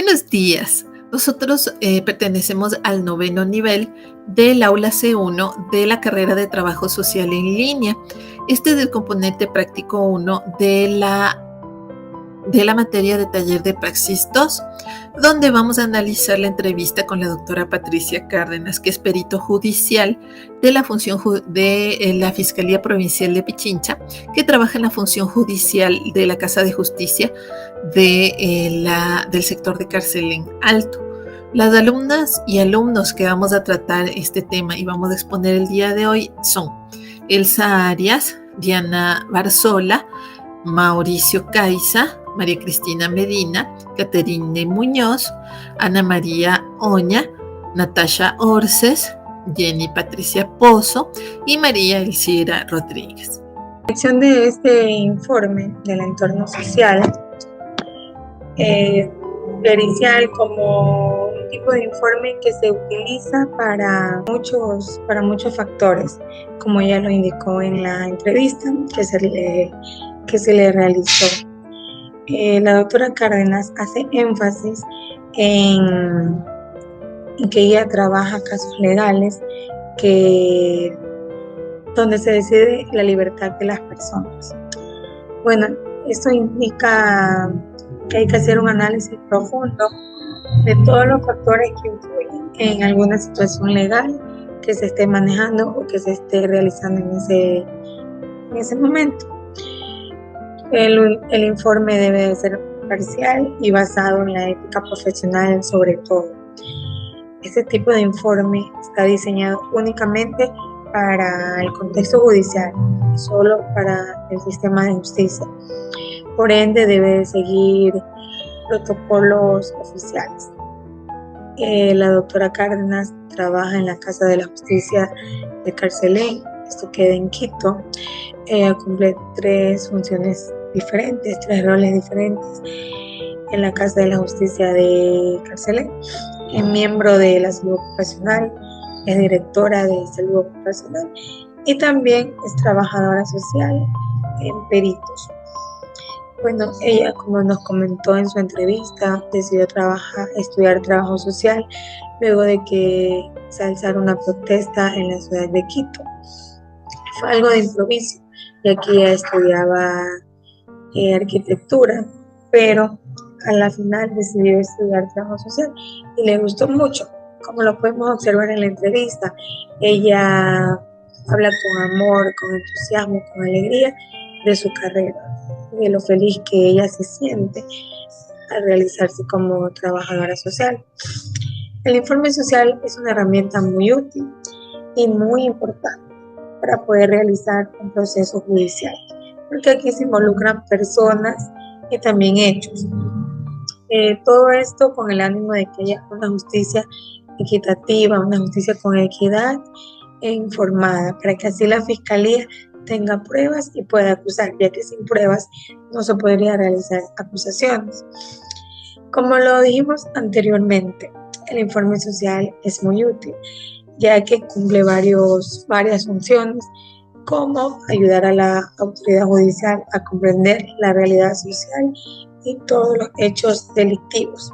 Buenos días. Nosotros pertenecemos al noveno nivel del aula C1 de la carrera de trabajo social en línea. Este es el componente práctico 1 de la materia de taller de praxis 2, donde vamos a analizar la entrevista con la doctora Patricia Cárdenas, que es perito judicial de la función de la Fiscalía Provincial de Pichincha, que trabaja en la función judicial de la Casa de Justicia del sector de Carcelén Alto. Las alumnas y alumnos que vamos a tratar este tema y vamos a exponer el día de hoy son Elsa Arias, Diana Barzola, Mauricio Caiza, María Cristina Medina, Caterine Muñoz, Ana María Oña, Natasha Orces, Jenny Patricia Pozo y María Elcira Rodríguez. La sección de este informe del entorno social, pericial como un tipo de informe que se utiliza para muchos factores, como ya lo indicó en la entrevista que se le realizó. La doctora Cárdenas hace énfasis en que ella trabaja casos legales donde se decide la libertad de las personas. Bueno, esto indica que hay que hacer un análisis profundo de todos los factores que influyen en alguna situación legal que se esté manejando o que se esté realizando en ese momento. El informe debe de ser parcial y basado en la ética profesional sobre todo. Este tipo de informe está diseñado únicamente para el contexto judicial, solo para el sistema de justicia. Por ende, debe de seguir protocolos oficiales. La doctora Cárdenas trabaja en la Casa de la Justicia de Carcelén, esto queda en Quito. Cumple tres funciones diferentes, tres roles diferentes en la Casa de la Justicia de Carcelén. Es miembro de la salud ocupacional, es directora de salud ocupacional y también es trabajadora social en peritos. Bueno, ella, como nos comentó en su entrevista, decidió estudiar trabajo social luego de que se alzara una protesta en la ciudad de Quito. Fue algo de improviso, ya que ella estudiaba arquitectura, pero a la final decidió estudiar trabajo social y le gustó mucho. Como lo podemos observar en la entrevista, ella habla con amor, con entusiasmo, con alegría de su carrera y de lo feliz que ella se siente al realizarse como trabajadora social. El informe social es una herramienta muy útil y muy importante para poder realizar un proceso judicial, porque aquí se involucran personas y también hechos. Todo esto con el ánimo de que haya una justicia equitativa, una justicia con equidad e informada, para que así la Fiscalía tenga pruebas y pueda acusar, ya que sin pruebas no se podría realizar acusaciones. Como lo dijimos anteriormente, el informe social es muy útil, ya que cumple varias funciones, como ayudar a la autoridad judicial a comprender la realidad social y todos los hechos delictivos.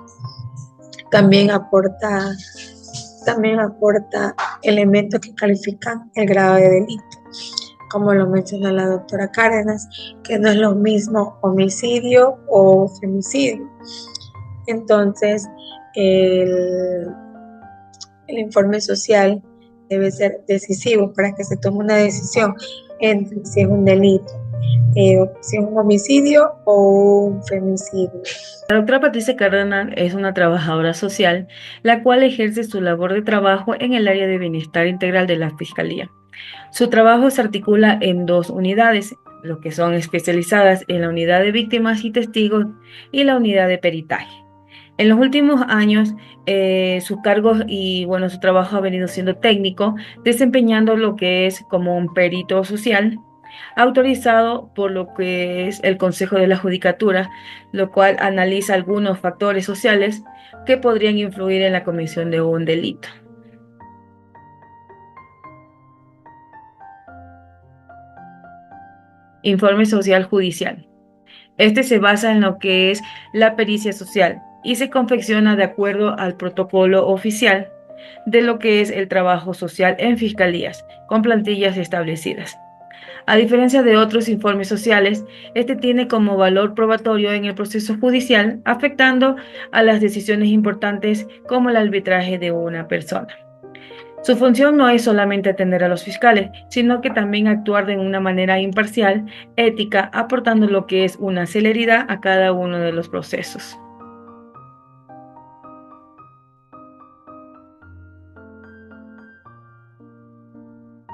También aporta elementos que califican el grado de delito, como lo menciona la doctora Cárdenas, que no es lo mismo homicidio o femicidio. Entonces, el informe social debe ser decisivo para que se tome una decisión entre si es un delito, si es un homicidio o un femicidio. La doctora Patricia Cárdenas es una trabajadora social, la cual ejerce su labor de trabajo en el área de bienestar integral de la Fiscalía. Su trabajo se articula en dos unidades, lo que son especializadas en la unidad de víctimas y testigos y la unidad de peritaje. En los últimos años, sus cargos y su trabajo ha venido siendo técnico, desempeñando lo que es como un perito social, autorizado por lo que es el Consejo de la Judicatura, lo cual analiza algunos factores sociales que podrían influir en la comisión de un delito. Informe social judicial. Este se basa en lo que es la pericia social, y se confecciona de acuerdo al protocolo oficial de lo que es el trabajo social en fiscalías, con plantillas establecidas. A diferencia de otros informes sociales, este tiene como valor probatorio en el proceso judicial, afectando a las decisiones importantes como el arbitraje de una persona. Su función no es solamente atender a los fiscales, sino que también actuar de una manera imparcial, ética, aportando lo que es una celeridad a cada uno de los procesos.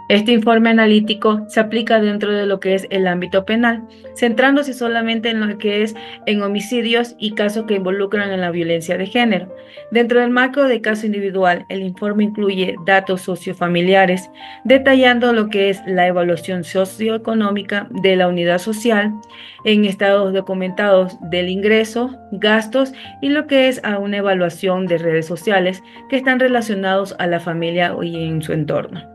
Este informe analítico se aplica dentro de lo que es el ámbito penal, centrándose solamente en lo que es en homicidios y casos que involucran en la violencia de género. Dentro del marco de caso individual, el informe incluye datos sociofamiliares, detallando lo que es la evaluación socioeconómica de la unidad social en estados documentados del ingreso, gastos y lo que es a una evaluación de redes sociales que están relacionados a la familia y en su entorno.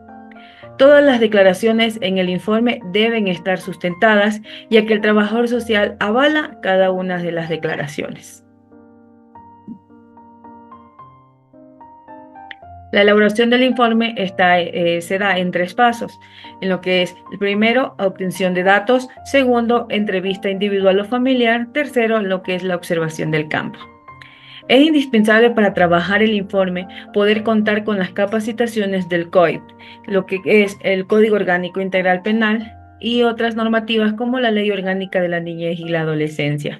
Todas las declaraciones en el informe deben estar sustentadas, ya que el trabajador social avala cada una de las declaraciones. La elaboración del informe se da en 3 pasos, en lo que es el primero, obtención de datos; segundo, entrevista individual o familiar; tercero, lo que es la observación del campo. Es indispensable para trabajar el informe poder contar con las capacitaciones del COIP, lo que es el Código Orgánico Integral Penal, y otras normativas como la Ley Orgánica de la Niñez y la Adolescencia.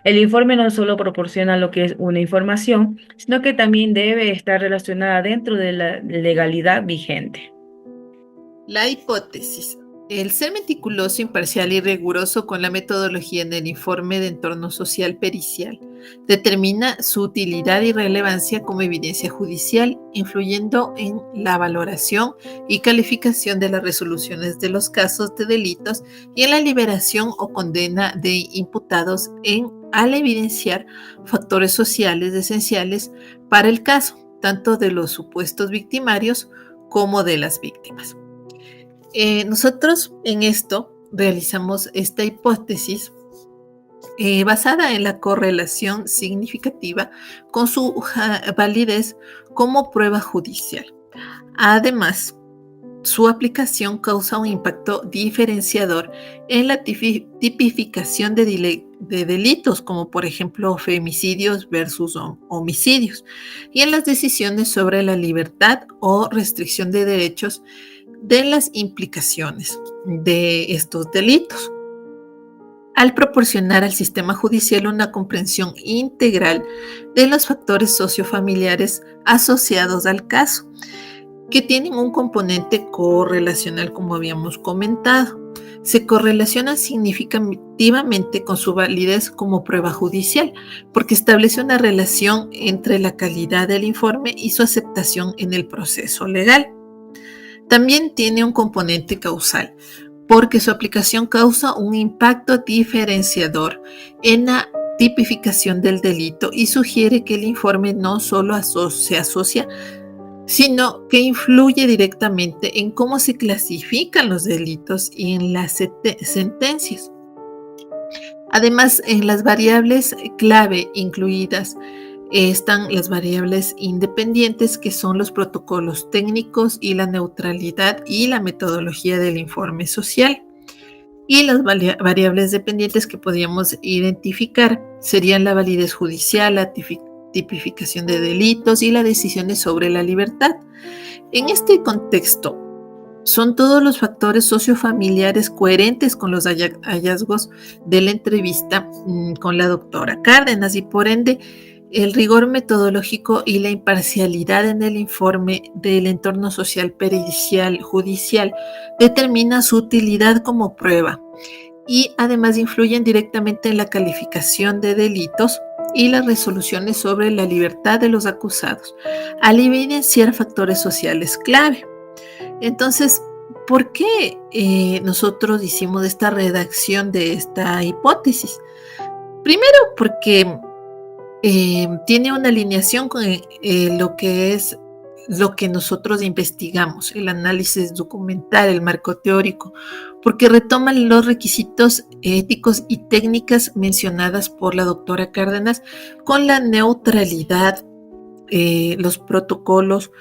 El informe no solo proporciona lo que es una información, sino que también debe estar relacionada dentro de la legalidad vigente. La hipótesis. El ser meticuloso, imparcial y riguroso con la metodología en el informe de entorno social pericial determina su utilidad y relevancia como evidencia judicial, influyendo en la valoración y calificación de las resoluciones de los casos de delitos y en la liberación o condena de imputados al evidenciar factores sociales esenciales para el caso, tanto de los supuestos victimarios como de las víctimas. Nosotros en esto realizamos esta hipótesis basada en la correlación significativa con su validez como prueba judicial. Además, su aplicación causa un impacto diferenciador en la tipificación de delitos, como por ejemplo femicidios versus homicidios, y en las decisiones sobre la libertad o restricción de derechos de las implicaciones de estos delitos, al proporcionar al sistema judicial una comprensión integral de los factores sociofamiliares asociados al caso, que tienen un componente correlacional, como habíamos comentado. Se correlaciona significativamente con su validez como prueba judicial, porque establece una relación entre la calidad del informe y su aceptación en el proceso legal. También tiene un componente causal, porque su aplicación causa un impacto diferenciador en la tipificación del delito y sugiere que el informe no solo se asocia, sino que influye directamente en cómo se clasifican los delitos y en las sentencias. Además, en las variables clave incluidas están las variables independientes, que son los protocolos técnicos y la neutralidad y la metodología del informe social. Y las variables dependientes que podríamos identificar serían la validez judicial, la tipificación de delitos y las decisiones sobre la libertad. En este contexto, son todos los factores sociofamiliares coherentes con los hallazgos de la entrevista con la doctora Cárdenas, y por ende el rigor metodológico y la imparcialidad en el informe del entorno social pericial judicial determina su utilidad como prueba, y además influyen directamente en la calificación de delitos y las resoluciones sobre la libertad de los acusados, al evidenciar factores sociales clave. Entonces, ¿por qué nosotros hicimos esta redacción de esta hipótesis? Primero, porque tiene una alineación con lo que es lo que nosotros investigamos, el análisis documental, el marco teórico, porque retoman los requisitos éticos y técnicas mencionadas por la doctora Cárdenas con la neutralidad, los protocolos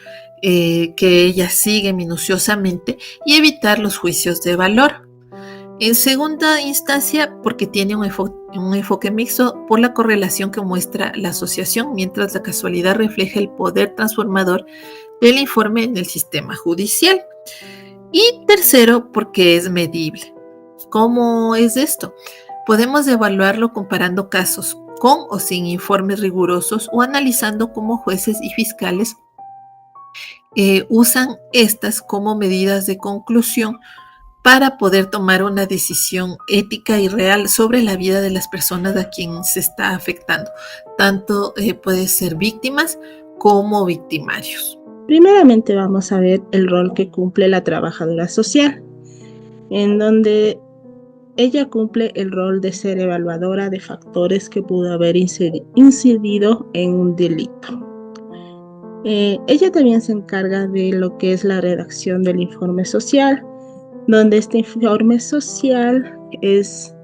que ella sigue minuciosamente y evitar los juicios de valor. En segunda instancia, porque tiene un enfoque mixto por la correlación que muestra la asociación, mientras la casualidad refleja el poder transformador del informe en el sistema judicial. Y tercero, porque es medible. ¿Cómo es esto? Podemos evaluarlo comparando casos con o sin informes rigurosos o analizando cómo jueces y fiscales usan estas como medidas de conclusión para poder tomar una decisión ética y real sobre la vida de las personas a quien se está afectando. Tanto puede ser víctimas como victimarios. Primeramente vamos a ver el rol que cumple la trabajadora social, en donde ella cumple el rol de ser evaluadora de factores que pudo haber incidido en un delito. Ella también se encarga de lo que es la redacción del informe social, donde este informe social es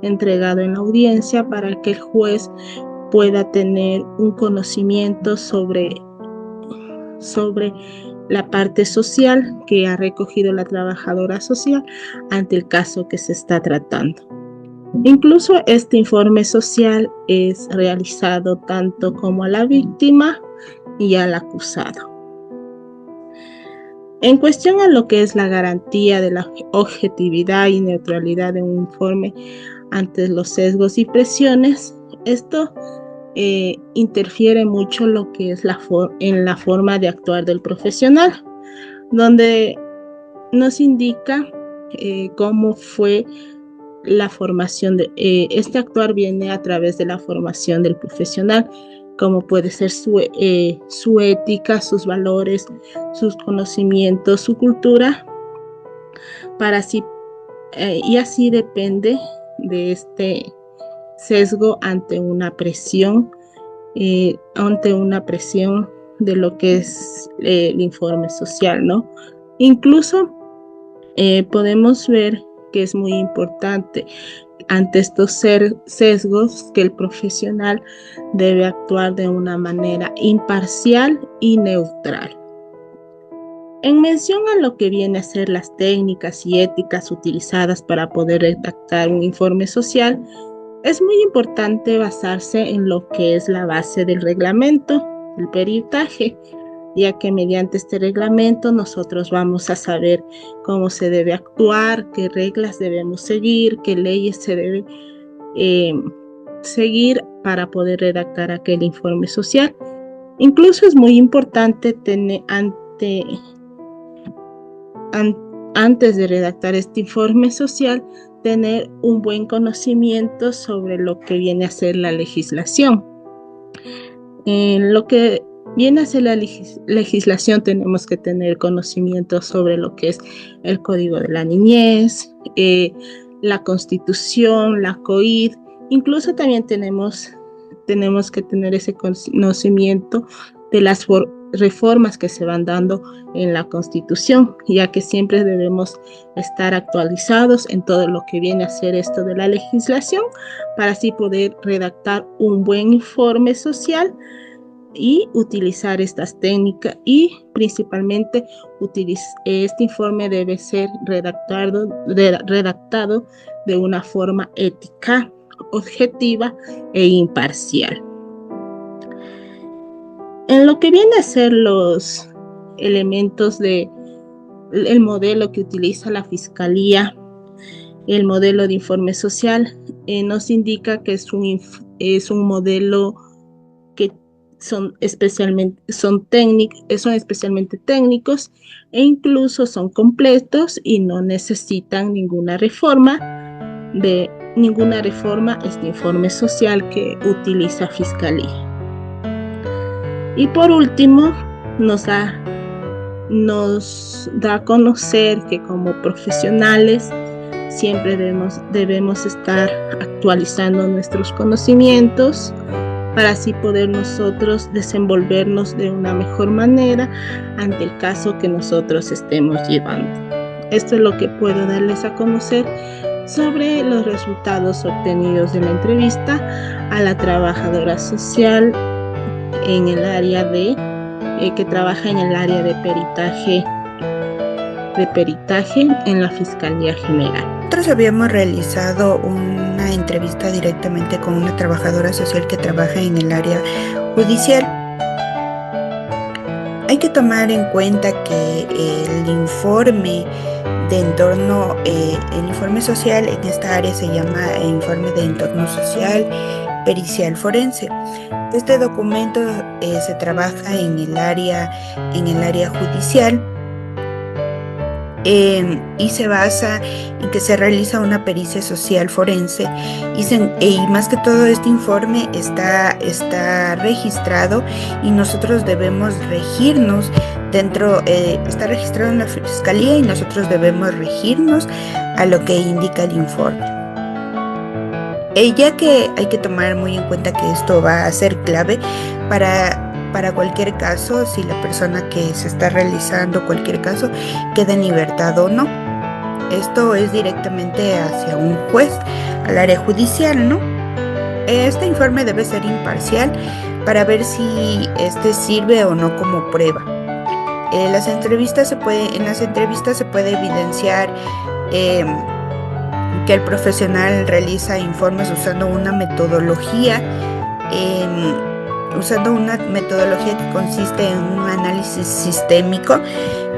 entregado en la audiencia para que el juez pueda tener un conocimiento sobre la parte social que ha recogido la trabajadora social ante el caso que se está tratando. Incluso este informe social es realizado tanto como a la víctima y al acusado. En cuestión a lo que es la garantía de la objetividad y neutralidad de un informe ante los sesgos y presiones, esto interfiere mucho lo que es en la forma de actuar del profesional, donde nos indica cómo fue la formación este actuar viene a través de la formación del profesional, como puede ser su ética, sus valores, sus conocimientos, su cultura, y así depende de este sesgo ante una presión de lo que es el informe social, ¿no? Incluso podemos ver que es muy importante ante estos sesgos que el profesional debe actuar de una manera imparcial y neutral. En mención a lo que viene a ser las técnicas y éticas utilizadas para poder redactar un informe social, es muy importante basarse en lo que es la base del reglamento, el peritaje, ya que mediante este reglamento nosotros vamos a saber cómo se debe actuar, qué reglas debemos seguir, qué leyes se deben seguir para poder redactar aquel informe social. Incluso es muy importante tener antes de redactar este informe social, tener un buen conocimiento sobre lo que viene a ser la legislación. En lo que viene a ser la legislación tenemos que tener conocimiento sobre lo que es el Código de la Niñez, la Constitución, la COID. Incluso también tenemos que tener ese conocimiento de las reformas que se van dando en la Constitución, ya que siempre debemos estar actualizados en todo lo que viene a ser esto de la legislación, para así poder redactar un buen informe social y utilizar estas técnicas, y principalmente este informe debe ser redactado de una forma ética, objetiva e imparcial. En lo que viene a ser los elementos del modelo que utiliza la Fiscalía, el modelo de informe social, nos indica que es un modelo que son especialmente técnicos e incluso son completos y no necesitan ninguna reforma este informe social que utiliza Fiscalía. Y por último, nos da a conocer que como profesionales siempre debemos estar actualizando nuestros conocimientos para así poder nosotros desenvolvernos de una mejor manera ante el caso que nosotros estemos llevando. Esto es lo que puedo darles a conocer sobre los resultados obtenidos de la entrevista a la trabajadora social en el área que trabaja en el área de peritaje en la Fiscalía General. Nosotros habíamos realizado una entrevista directamente con una trabajadora social que trabaja en el área judicial. Hay que tomar en cuenta que el informe de entorno, el informe social en esta área se llama informe de entorno social pericial forense. Este documento se trabaja en el área judicial y se basa en que se realiza una pericia social forense y más que todo este informe está registrado y nosotros debemos regirnos está registrado en la Fiscalía y nosotros debemos regirnos a lo que indica el informe. Ya que hay que tomar muy en cuenta que esto va a ser clave para cualquier caso, si la persona que se está realizando cualquier caso queda en libertad o no. Esto es directamente hacia un juez, al área judicial, ¿no? Este informe debe ser imparcial para ver si este sirve o no como prueba. En las entrevistas se puede evidenciar que el profesional realiza informes usando una metodología que consiste en un análisis sistémico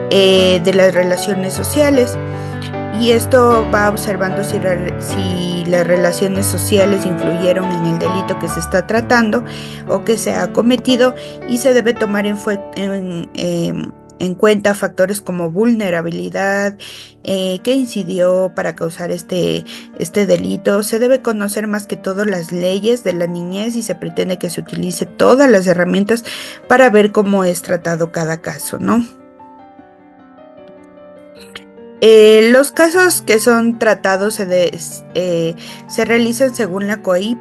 de las relaciones sociales, y esto va observando si las relaciones sociales influyeron en el delito que se está tratando o que se ha cometido, y se debe tomar en cuenta factores como vulnerabilidad, que incidió para causar este delito. Se debe conocer más que todo las leyes de la niñez y se pretende que se utilice todas las herramientas para ver cómo es tratado cada caso, ¿no? Los casos que son tratados se realizan según la COIP,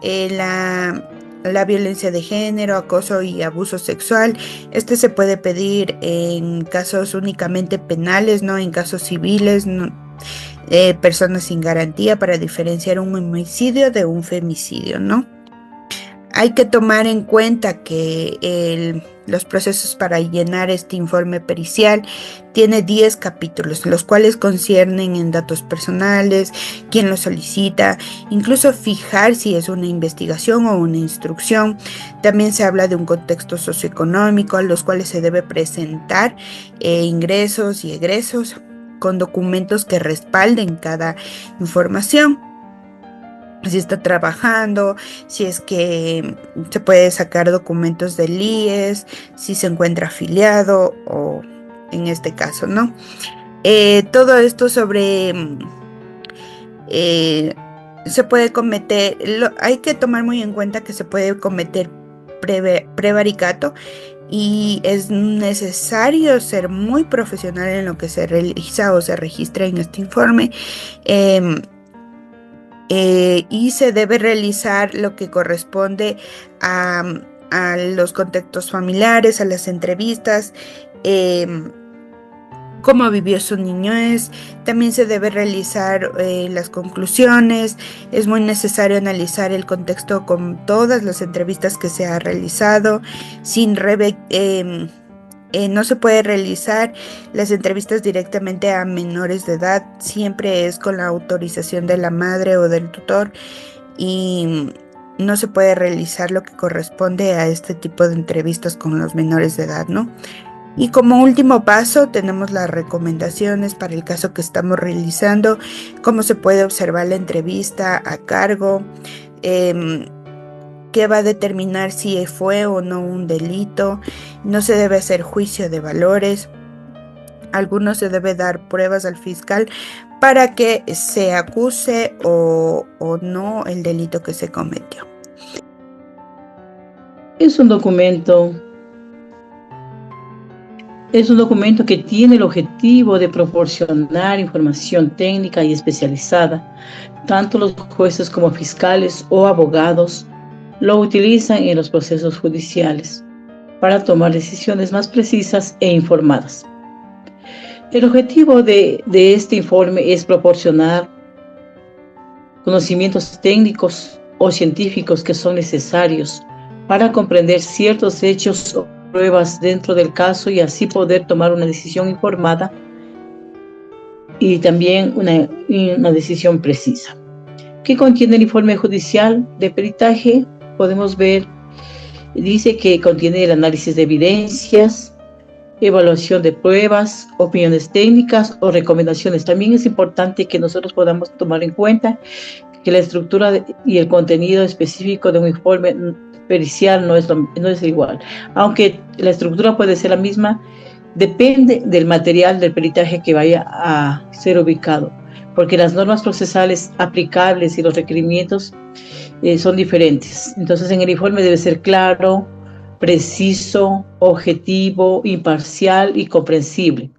la violencia de género, acoso y abuso sexual. Se puede pedir en casos únicamente penales, no en casos civiles, personas sin garantía, para diferenciar un homicidio de un femicidio, ¿no? Hay que tomar en cuenta que los procesos para llenar este informe pericial tiene 10 capítulos, los cuales conciernen en datos personales, quién lo solicita, incluso fijar si es una investigación o una instrucción. También se habla de un contexto socioeconómico, a los cuales se debe presentar ingresos y egresos con documentos que respalden cada información. Si está trabajando, si es que se puede sacar documentos del IES, si se encuentra afiliado o en este caso, ¿no? Todo esto sobre se puede cometer, hay que tomar muy en cuenta que se puede cometer prevaricato y es necesario ser muy profesional en lo que se realiza o se registra en este informe. Y se debe realizar lo que corresponde a los contextos familiares, a las entrevistas, cómo vivió su niñez. También se debe realizar las conclusiones. Es muy necesario analizar el contexto con todas las entrevistas que se ha realizado, no se puede realizar las entrevistas directamente a menores de edad, siempre es con la autorización de la madre o del tutor, y no se puede realizar lo que corresponde a este tipo de entrevistas con los menores de edad, ¿no? Y como último paso tenemos las recomendaciones para el caso que estamos realizando, cómo se puede observar la entrevista a cargo, que va a determinar si fue o no un delito. No se debe hacer juicio de valores. Algunos se debe dar pruebas al fiscal para que se acuse o no el delito que se cometió. Es un documento que tiene el objetivo de proporcionar información técnica y especializada, tanto los jueces como fiscales o abogados, lo utilizan en los procesos judiciales para tomar decisiones más precisas e informadas. El objetivo de este informe es proporcionar conocimientos técnicos o científicos que son necesarios para comprender ciertos hechos o pruebas dentro del caso y así poder tomar una decisión informada y también una decisión precisa. ¿Qué contiene el informe judicial de peritaje? Podemos ver, dice que contiene el análisis de evidencias, evaluación de pruebas, opiniones técnicas o recomendaciones. También es importante que nosotros podamos tomar en cuenta que la estructura y el contenido específico de un informe pericial no es igual. Aunque la estructura puede ser la misma, depende del material del peritaje que vaya a ser ubicado, porque las normas procesales aplicables y los requerimientos son diferentes. Entonces, en el informe debe ser claro, preciso, objetivo, imparcial y comprensible.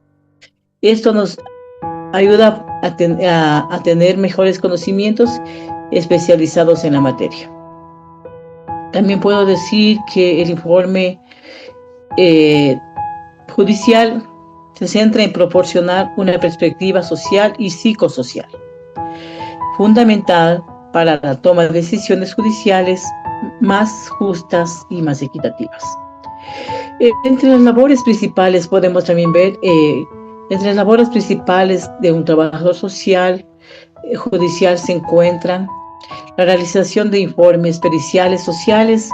Esto nos ayuda a tener mejores conocimientos especializados en la materia. También puedo decir que el informe judicial se centra en proporcionar una perspectiva social y psicosocial, fundamental para la toma de decisiones judiciales más justas y más equitativas. Entre las labores principales podemos también ver, entre las labores principales de un trabajador social judicial se encuentran la realización de informes periciales sociales,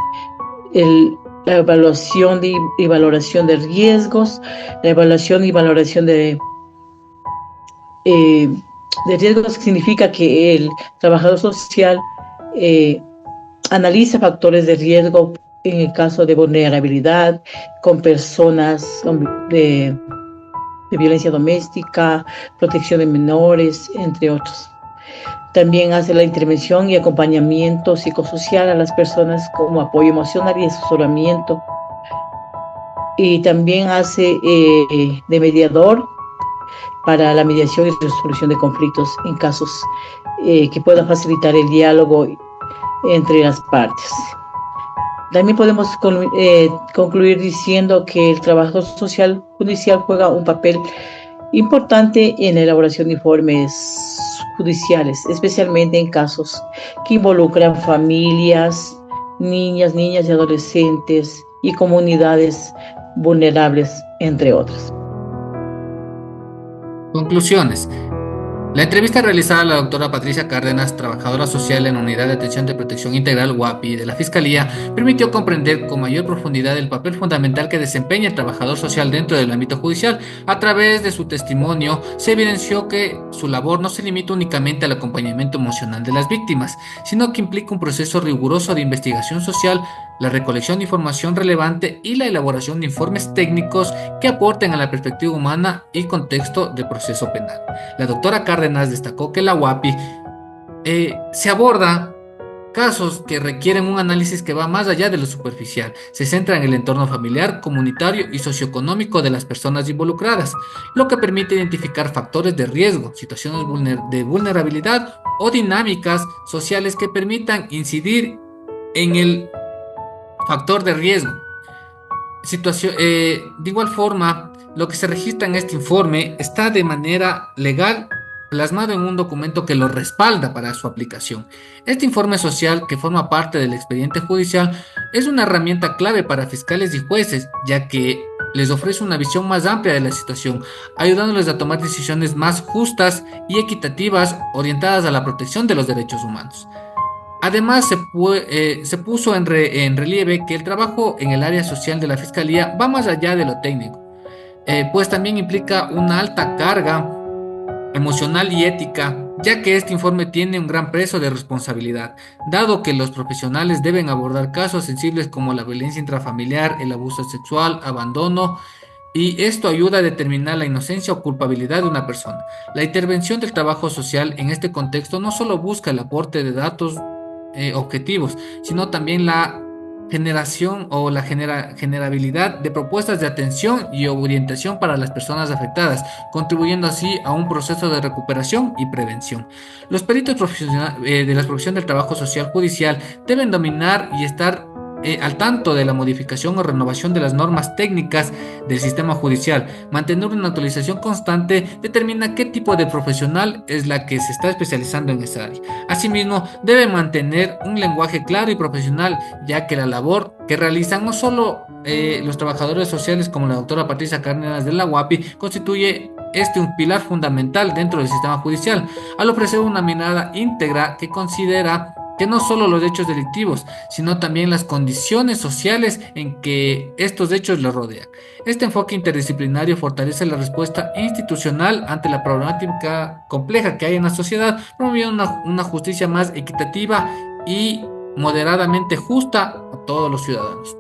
la evaluación y valoración de riesgos, la evaluación y valoración de riesgos significa que el trabajador social analiza factores de riesgo en el caso de vulnerabilidad con personas de violencia doméstica, protección de menores, entre otros. También hace la intervención y acompañamiento psicosocial a las personas como apoyo emocional y asesoramiento. Y también hace de mediador para la mediación y resolución de conflictos en casos que puedan facilitar el diálogo entre las partes. También podemos concluir diciendo que el trabajador social judicial juega un papel importante en la elaboración de informes judiciales, especialmente en casos que involucran familias, niñas y adolescentes y comunidades vulnerables, entre otras. Conclusiones. La entrevista realizada a la doctora Patricia Cárdenas, trabajadora social en la Unidad de Atención de Protección Integral UAPI de la Fiscalía, permitió comprender con mayor profundidad el papel fundamental que desempeña el trabajador social dentro del ámbito judicial. A través de su testimonio se evidenció que su labor no se limita únicamente al acompañamiento emocional de las víctimas, sino que implica un proceso riguroso de investigación social, la recolección de información relevante y la elaboración de informes técnicos que aporten a la perspectiva humana y contexto de proceso penal. La doctora Cárdenas destacó que la UAPI se aborda casos que requieren un análisis que va más allá de lo superficial. Se centra en el entorno familiar, comunitario y socioeconómico de las personas involucradas, lo que permite identificar factores de riesgo, situaciones de vulnerabilidad o dinámicas sociales que permitan incidir en el factor de riesgo. De igual forma, lo que se registra en este informe está de manera legal plasmado en un documento que lo respalda para su aplicación. Este informe social, que forma parte del expediente judicial, es una herramienta clave para fiscales y jueces, ya que les ofrece una visión más amplia de la situación, ayudándoles a tomar decisiones más justas y equitativas orientadas a la protección de los derechos humanos. Además, se puso en relieve que el trabajo en el área social de la Fiscalía va más allá de lo técnico, pues también implica una alta carga emocional y ética, ya que este informe tiene un gran peso de responsabilidad, dado que los profesionales deben abordar casos sensibles como la violencia intrafamiliar, el abuso sexual, abandono, y esto ayuda a determinar la inocencia o culpabilidad de una persona. La intervención del trabajo social en este contexto no solo busca el aporte de datos objetivos, sino también la generación o la generabilidad de propuestas de atención y orientación para las personas afectadas, contribuyendo así a un proceso de recuperación y prevención. Los peritos de la profesión del trabajo social judicial deben dominar y estar al tanto de la modificación o renovación de las normas técnicas del sistema judicial. Mantener una actualización constante determina qué tipo de profesional es la que se está especializando en esa área. Asimismo, debe mantener un lenguaje claro y profesional, ya que la labor que realizan no solo los trabajadores sociales como la doctora Patricia Cárdenas de la UAPI constituye un pilar fundamental dentro del sistema judicial, al ofrecer una mirada íntegra que considera que no solo los hechos delictivos, sino también las condiciones sociales en que estos hechos los rodean. Este enfoque interdisciplinario fortalece la respuesta institucional ante la problemática compleja que hay en la sociedad, promoviendo una justicia más equitativa y moderadamente justa a todos los ciudadanos.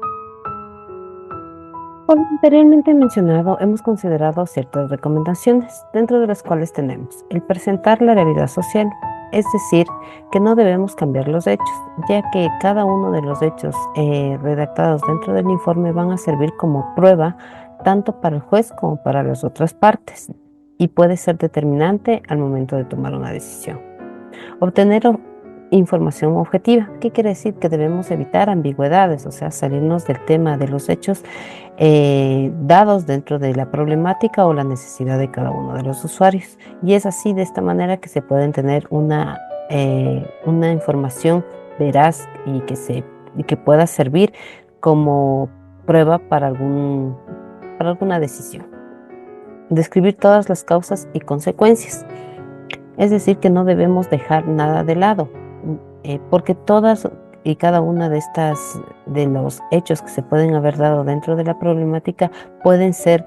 Por lo anteriormente mencionado, hemos considerado ciertas recomendaciones, dentro de las cuales tenemos el presentar la realidad social, es decir, que no debemos cambiar los hechos, ya que cada uno de los hechos redactados dentro del informe van a servir como prueba tanto para el juez como para las otras partes y puede ser determinante al momento de tomar una decisión. Obtener información objetiva. ¿Qué quiere decir? Que debemos evitar ambigüedades, o sea, salirnos del tema de los hechos dados dentro de la problemática o la necesidad de cada uno de los usuarios. Y es así, de esta manera, que se pueden tener una información veraz y que pueda servir como prueba para alguna decisión. Describir todas las causas y consecuencias. Es decir, que no debemos dejar nada de lado, porque todas y cada una de los hechos que se pueden haber dado dentro de la problemática pueden ser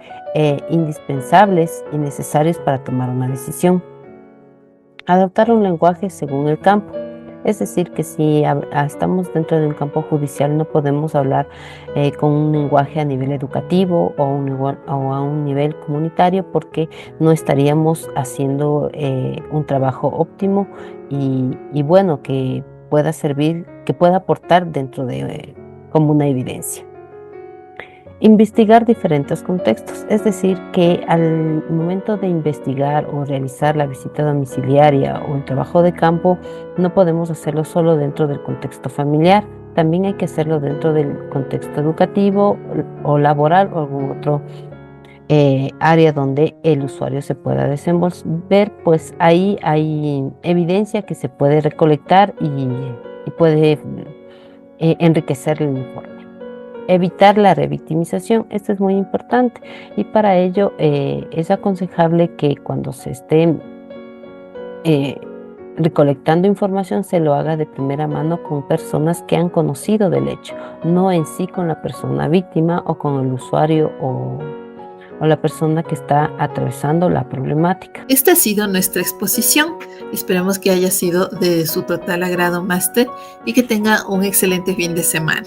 indispensables y necesarios para tomar una decisión. Adoptar un lenguaje según el campo. Es decir, que si estamos dentro de un campo judicial no podemos hablar con un lenguaje a nivel educativo o a un nivel comunitario, porque no estaríamos haciendo un trabajo óptimo y bueno, que pueda servir, que pueda aportar dentro de como una evidencia. Investigar diferentes contextos, es decir, que al momento de investigar o realizar la visita domiciliaria o el trabajo de campo, no podemos hacerlo solo dentro del contexto familiar, también hay que hacerlo dentro del contexto educativo o laboral o algún otro área donde el usuario se pueda desenvolver, pues ahí hay evidencia que se puede recolectar y puede enriquecer el informe. Evitar la revictimización, esto es muy importante y para ello es aconsejable que cuando se esté recolectando información se lo haga de primera mano con personas que han conocido del hecho, no en sí con la persona víctima o con el usuario o la persona que está atravesando la problemática. Esta ha sido nuestra exposición. Esperamos que haya sido de su total agrado, máster, y que tenga un excelente fin de semana.